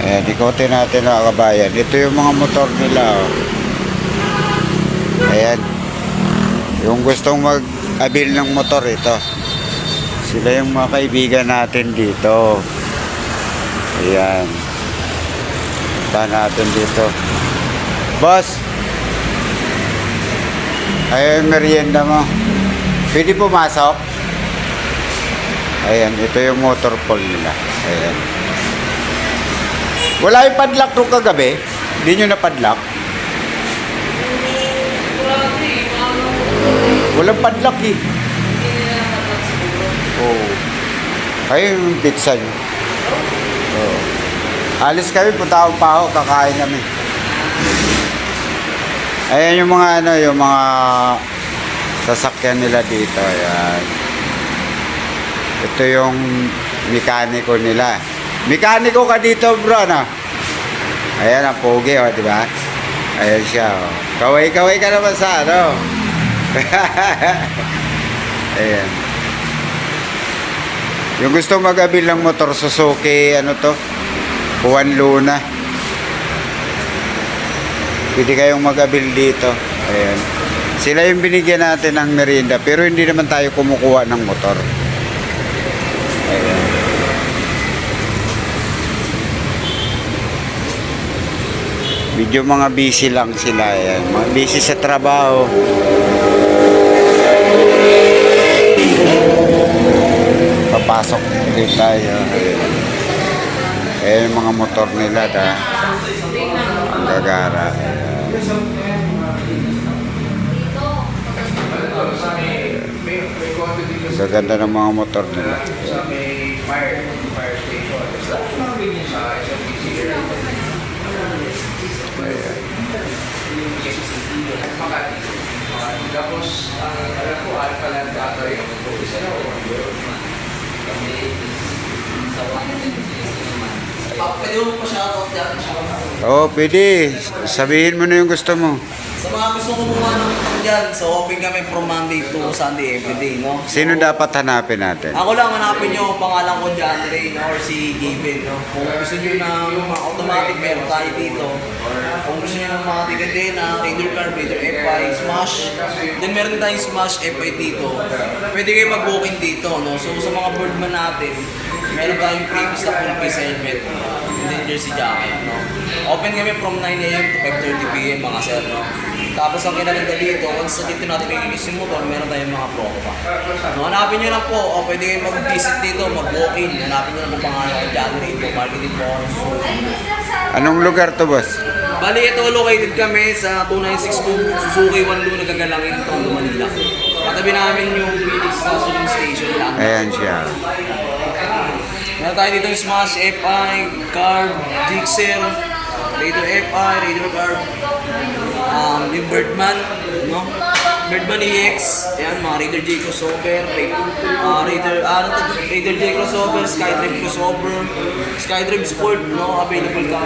Ayan, ikotin natin mga kabayan. Ito yung mga motor nila. Oh. Ayan. Yung gustong mag-abil ng motor, ito. Sila yung mga kaibigan natin dito. Ayan. Punta natin dito. Boss! Ayan, merienda mo. Pwede pumasok? Ayan, ito yung motor pool nila. Ayan. Wala yung padlock nung kagabi? Hindi nyo na padlock? Walang padlock eh. Oo. Ayun yung pizza nyo. Oo. Alis kami, punta akong Paho, kakain kami. Ayan yung mga ano, yung mga sasakyan nila dito. Ayan. Ito yung mekaniko nila. Mekaniko ka dito, bro, no? Ayan ang pogi, oh, di ba? Ayan siya, oh. Kaway-kaway ka naman sa ano. Ayan. Yung gusto mag-abil ng motor, Suzuki, ano to? Juan Luna. Pwede kayong mag-abil dito. Ayan. Sila yung binigyan natin ng merienda, pero hindi naman tayo kumukuha ng motor. Ayan. Medyo mga busy lang sila. Ayan. Mga busy sa trabaho. Papasok ulit tayo. Ayan yung mga motor nila. Ang gagara. Ang gaganda ng mga motor nila. Tapos, alam ko, alpha lang data yung isa na o pwede mo pa shoutout dyan? Oo, pwede. Sabihin mo na yung gusto mo. Sa mga gusto kumuha ng utang dyan, so open kami from Monday to Sunday everyday, no? Sino dapat hanapin natin? Ako lang, hanapin nyo ang pangalan ko dyan, Ray, no? Or si Given, no? Kung gusto nyo ng mga automatic, meron tayo dito. Kung gusto nyo ng mga tigadena, Raider Car, Raider FI, Smash, then meron din tayong Smash FI dito. Pwede kayo mag-booking dito, no? So sa mga boardman natin, meron tayong previous na full face helmet, and then jersey jacket, no? Open kami from 9 AM to 5:30 PM, mga sir, no? Tapos ang kinaganda dito, once na dito natin makikinis yung motor, meron tayong mga promo pa. No, hanapin nyo lang po, o pwede kayo mag-visit dito, mag-walk-in. Hanapin nyo lang po pangalan ko dyan, rito, marketing po. Anong lugar to, boss? Bali, ito located kami sa 2962 Suzuki Wanlu, nagagalangin Tondo, Manila. Katabi namin yung Phoenix Gasoline Station lang. Ayan siya. Meron tayo dito yung Smash, FI, Carb, Gixxer, Raider FI, Raider Carb, yung Birdman, no? Birdman EX, yan, mga Raider J crossover, Raider J crossover, Skydrive crossover, Skydrive Sport, no? Available ka.